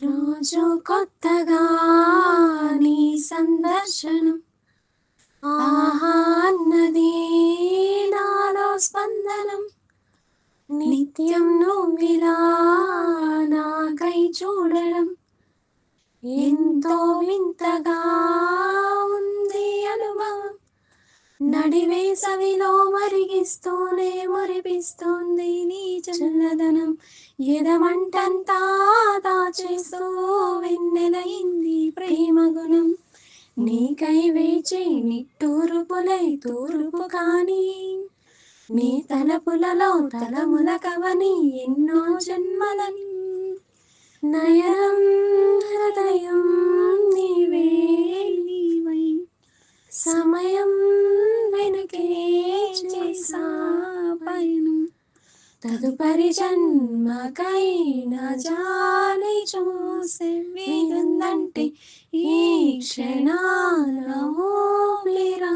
రోజు కొత్తగా నీ సందర్శనం ఆహా అన్నది నాలో స్పందనం నిత్యం నువ్విలా నాకై చూడడం ఎంతో వింతగా ఉంది అనుభవం నడివేసవిలో మరిగిస్తూనే మురిపిస్తుంది నీ చల్లదనం ఎదమంటంతా దాచేస్తూ వెన్నెలయింది ప్రేమ గుణం నీకై వేచి నిట్టూరుపులై తూర్పు కాని నీ తలపులలో తలముల కవని ఎన్నో జన్మలని నయనం హృదయం నీవే నీవై సమయం వెనకే చేసా పయనం తదుపరి జన్మకైనా జాలి చూసే వీలుందంటే ఈ క్షణాల ఊపిరా